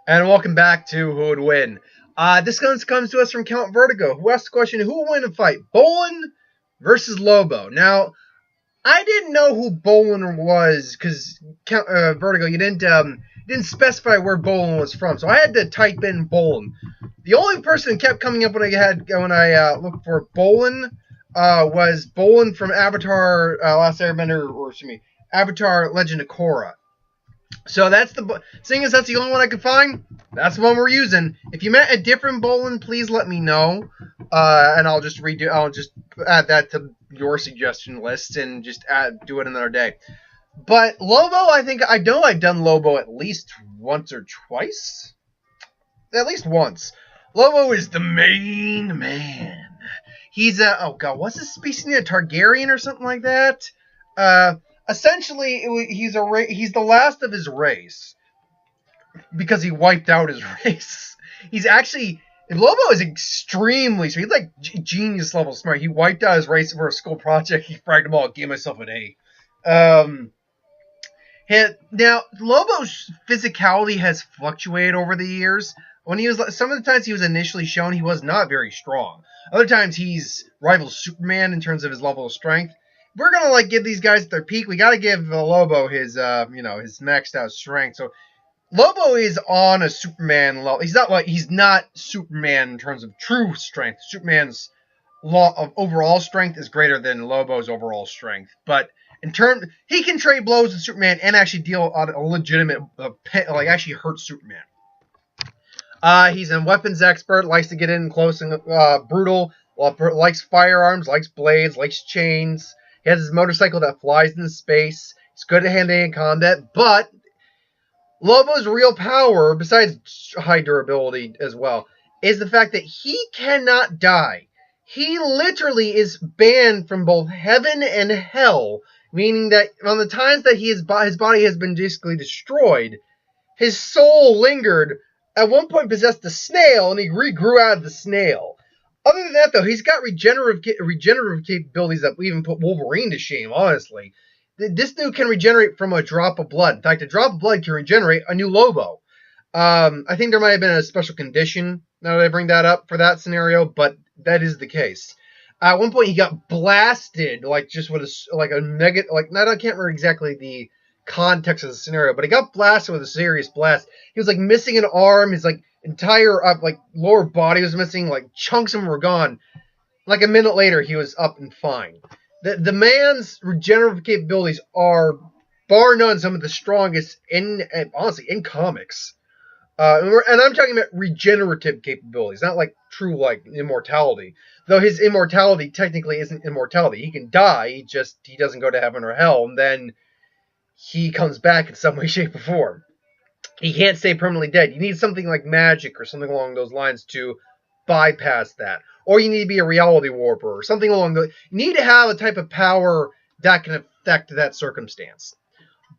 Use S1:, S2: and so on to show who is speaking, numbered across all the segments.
S1: And welcome back to Who Would Win. This comes to us from Count Vertigo, who asked the question, who will win a fight, Bolin versus Lobo? Now, I didn't know who Bolin was, because Count Vertigo, you didn't specify where Bolin was from, so I had to type in Bolin. The only person that kept coming up when I looked for Bolin was Bolin from Avatar Last Airbender, or excuse me, Avatar Legend of Korra. So seeing as that's the only one I could find, that's the one we're using. If you meant a different Bolin, please let me know, and I'll just add that to your suggestion list and just do it another day. But Lobo, I know I've done Lobo at least once or twice. At least once. Lobo is the main man. He's what's his species name? A Targaryen or something like that? Essentially, he's the last of his race because he wiped out his race. Lobo is extremely smart. He's like genius level smart. He wiped out his race for a school project. He fragged them all. Gave myself an A. Now Lobo's physicality has fluctuated over the years. Some of the times he was initially shown, he was not very strong. Other times he's rivals Superman in terms of his level of strength. If we're gonna give these guys at their peak, we gotta give Lobo his his maxed out strength. So Lobo is on a Superman level. He's not Superman in terms of true strength. Superman's law of overall strength is greater than Lobo's overall strength, but he can trade blows with Superman and actually deal on a legitimate actually hurt Superman. He's a weapons expert, likes to get in close and brutal, likes firearms, likes blades, likes chains. He has his motorcycle that flies in space. He's good at hand-to-hand combat, but Lobo's real power, besides high durability as well, is the fact that he cannot die. He literally is banned from both heaven and hell, meaning that on the times that his body has been basically destroyed, his soul lingered, at one point possessed a snail, and he regrew out of the snail. Other than that, though, he's got regenerative capabilities that even put Wolverine to shame, honestly. This dude can regenerate from a drop of blood. In fact, a drop of blood can regenerate a new Lobo. I think there might have been a special condition, now that I bring that up, for that scenario, but that is the case. At one point, he got blasted, just with a negative, I can't remember exactly the context of the scenario, but he got blasted with a serious blast. He was missing an arm. His entire lower body was missing. Chunks of him were gone. A minute later, he was up and fine. The man's regenerative capabilities are bar none some of the strongest in comics. And I'm talking about regenerative capabilities, not true immortality. Though his immortality technically isn't immortality. He can die, he doesn't go to heaven or hell, and then he comes back in some way, shape, or form. He can't stay permanently dead. You need something like magic or something along those lines to bypass that. Or you need to be a reality warper or something along those. You need to have a type of power that can affect that circumstance.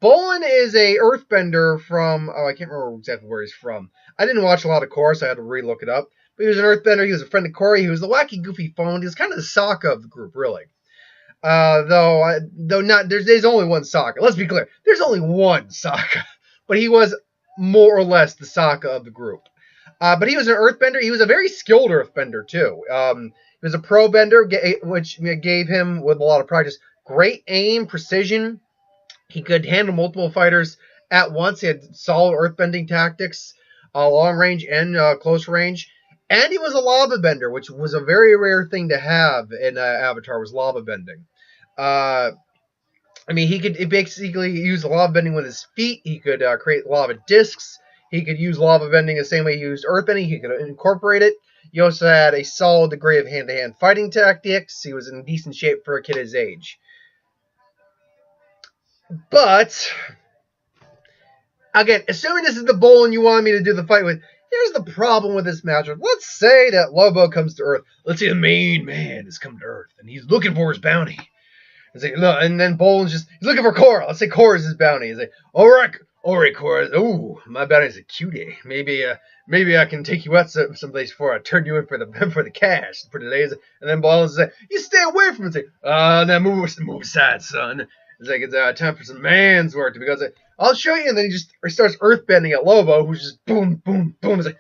S1: Bolin is a earthbender from, I can't remember exactly where he's from. I didn't watch a lot of Korra, so I had to re-look it up. But he was an earthbender. He was a friend of Corey. He was the wacky, goofy phone. He was kind of the Sokka of the group, really. There's only one Sokka. Let's be clear. There's only one Sokka. But he was more or less the Sokka of the group. But he was an earthbender. He was a very skilled earthbender, too. He was a pro bender, which gave him, with a lot of practice, great aim, precision. He could handle multiple fighters at once. He had solid earthbending tactics, long range and close range. And he was a lava bender, which was a very rare thing to have in Avatar, was lava bending. He could basically use lava bending with his feet. He could create lava discs. He could use lava bending the same way he used earthbending. He could incorporate it. He also had a solid degree of hand-to-hand fighting tactics. He was in decent shape for a kid his age. But, again, assuming this is the Bolin you wanted me to do the fight with, here's the problem with this matchup. Let's say that Lobo comes to Earth. Let's say the main man has come to Earth, and he's looking for his bounty. And then Bolin's he's looking for Korra. Let's say Korra's his bounty. He's like, all right, Korra. Ooh, my bounty's a cutie. Maybe I can take you out someplace before I turn you in for the cash for the days. And then Bolin's like, you stay away from it. Now move aside, son. It's time for some man's work. Because I'll show you. And then he just starts earthbending at Lobo, who's just boom, boom, boom. It's like,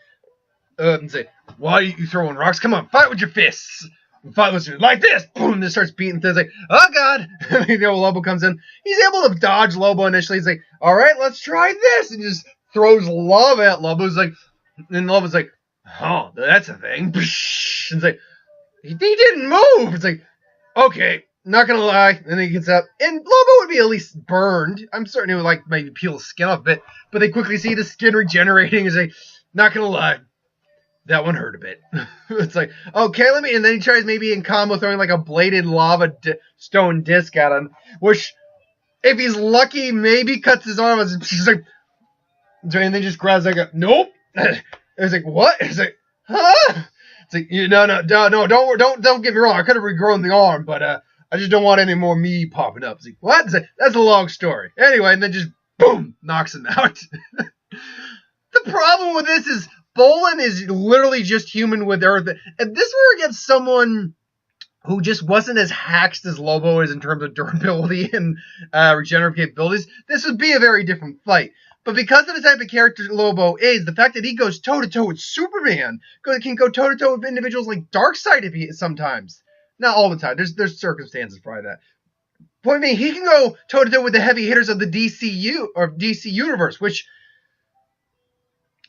S1: and say, why are you throwing rocks? Come on, fight with your fists. Fight with your, like this. Boom, and then starts beating things like, oh, God. And the old Lobo comes in. He's able to dodge Lobo initially. He's like, all right, let's try this. And just throws lava at Lobo's like, and Lobo's like, oh, that's a thing. And it's like, he didn't move. It's like, okay, not gonna lie. And then he gets up, and Lobo would be at least burned. I'm starting to like maybe peel the skin off a bit, but they quickly see the skin regenerating. It's like, not gonna lie, that one hurt a bit. It's like, okay, let me. And then he tries maybe in combo throwing like a bladed lava stone disc at him, which if he's lucky, maybe cuts his arm. It's just like, and then just grabs like a nope. It's like, what? It's like, huh? It's like, no, don't get me wrong. I could have regrown the arm, but I just don't want any more me popping up. It's like, what? It's like, that's a long story. Anyway, and then just boom, knocks him out. The problem with this is Bolin is literally just human with Earth. If this were against someone who just wasn't as hacked as Lobo is in terms of durability and regenerative capabilities, this would be a very different fight. But because of the type of character Lobo is, the fact that he goes toe-to-toe with Superman, can go toe-to-toe with individuals like Darkseid if he sometimes. Not all the time. There's circumstances for that. But I mean, he can go toe-to-toe with the heavy hitters of the DC universe, which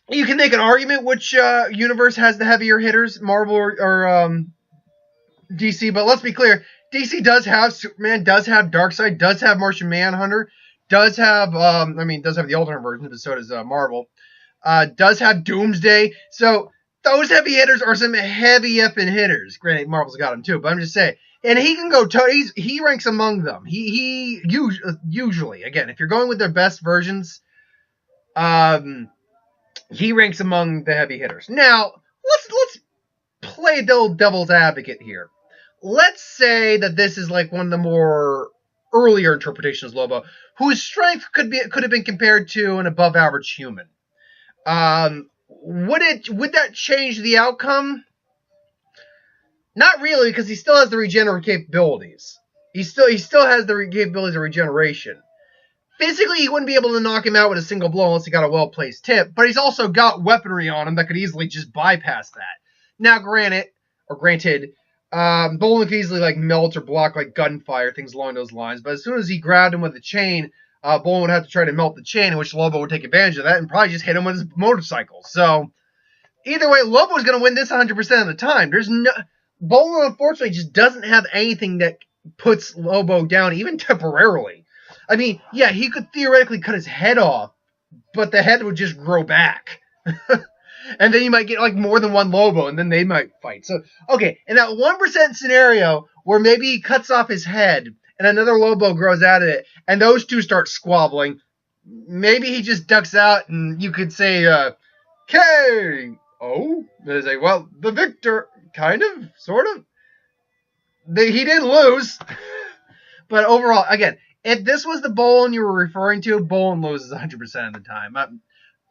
S1: you can make an argument which universe has the heavier hitters, Marvel or DC. But let's be clear, DC does have Superman, does have Darkseid, does have Martian Manhunter, does have does have the alternate version, but so does Marvel. Does have Doomsday. So those heavy hitters are some heavy effing hitters. Granted, Marvel's got them too, but I'm just saying. And he can go he ranks among them. He usually, again, if you're going with their best versions, he ranks among the heavy hitters. Now, let's play devil's advocate here. Let's say that this is like one of the more earlier interpretations of Lobo, whose strength could have been compared to an above average human. Would that change the outcome? Not really, because he still has the regenerative capabilities. He still has the capabilities of regeneration. Physically, he wouldn't be able to knock him out with a single blow unless he got a well-placed tip, but he's also got weaponry on him that could easily just bypass that. Now, granted, Bolin could easily like melt or block like gunfire, things along those lines, but as soon as he grabbed him with the chain, Bolin would have to try to melt the chain, in which Lobo would take advantage of that and probably just hit him with his motorcycle. So, either way, Lobo's going to win this 100% of the time. Bolin, unfortunately, just doesn't have anything that puts Lobo down, even temporarily. I mean, yeah, he could theoretically cut his head off, but the head would just grow back. And then you might get like more than one Lobo, and then they might fight. So, okay, in that 1% scenario where maybe he cuts off his head and another Lobo grows out of it, and those two start squabbling, maybe he just ducks out, and you could say, K.O. They say, well, the victor, kind of, sort of. He didn't lose. But overall, again, if this was the Bolin you were referring to, Bolin loses 100% of the time.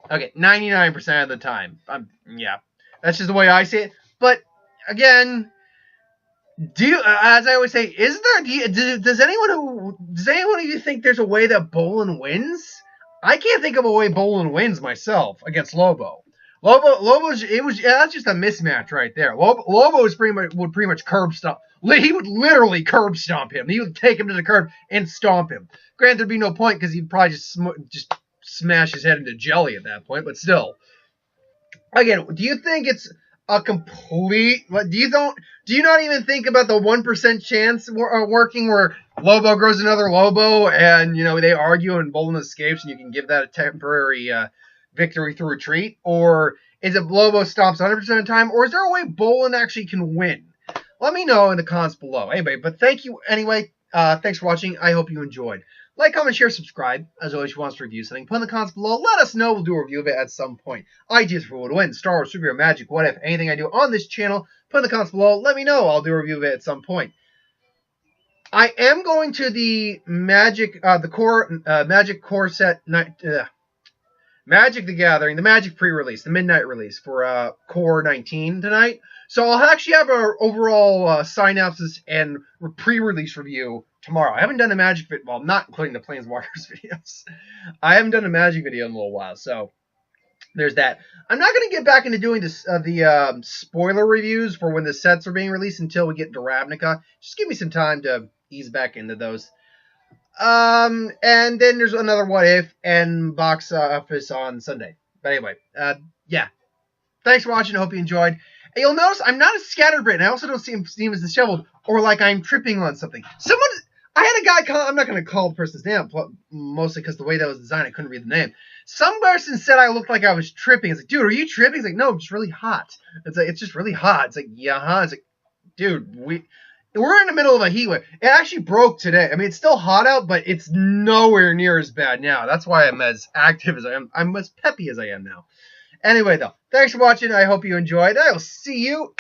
S1: Okay, 99% of the time. Yeah, that's just the way I see it. But again, as I always say, does anyone of you think there's a way that Bolin wins? I can't think of a way Bolin wins myself against Lobo. That's just a mismatch right there. Lobo would pretty much curb stomp. He would literally curb stomp him. He would take him to the curb and stomp him. Granted, there'd be no point because he'd probably just smash his head into jelly at that point. But still, again, do you think it's a complete? Do you not even think about the 1% chance working where Lobo grows another Lobo and they argue and Bolin escapes and you can give that a temporary victory through retreat? Or is it Lobo stops 100% of the time? Or is there a way Bolin actually can win? Let me know in the comments below. Anyway, but thank you anyway. Thanks for watching. I hope you enjoyed. Like, comment, share, subscribe. As always, if you want us to review something, put in the comments below. Let us know. We'll do a review of it at some point. Ideas for what to win, Star Wars, superhero, magic, what if, anything I do on this channel, put in the comments below. Let me know. I'll do a review of it at some point. I am going to the Magic Core set Magic the Gathering, the Magic pre-release, the midnight release for Core 19 tonight. So I'll actually have an overall synopsis and pre-release review tomorrow. I haven't done a magic video, well, not including the Planeswalkers videos. I haven't done a magic video in a little while, so there's that. I'm not going to get back into doing this, the spoiler reviews for when the sets are being released until we get to Ravnica. Just give me some time to ease back into those. And then there's another What If and box office on Sunday. But anyway, yeah. Thanks for watching. I hope you enjoyed. And you'll notice I'm not a scatterbrain. I also don't seem as disheveled or like I'm tripping on something. I had a guy call, I'm not going to call the person's name, mostly because the way that was designed, I couldn't read the name. Some person said I looked like I was tripping. It's like, dude, are you tripping? He's like, no, I'm just really hot. It's like, it's just really hot. It's like, yeah, huh? It's like, dude, we're in the middle of a heat wave. It actually broke today. I mean, it's still hot out, but it's nowhere near as bad now. That's why I'm as active as I am. I'm as peppy as I am now. Anyway, though, thanks for watching. I hope you enjoyed. I will see you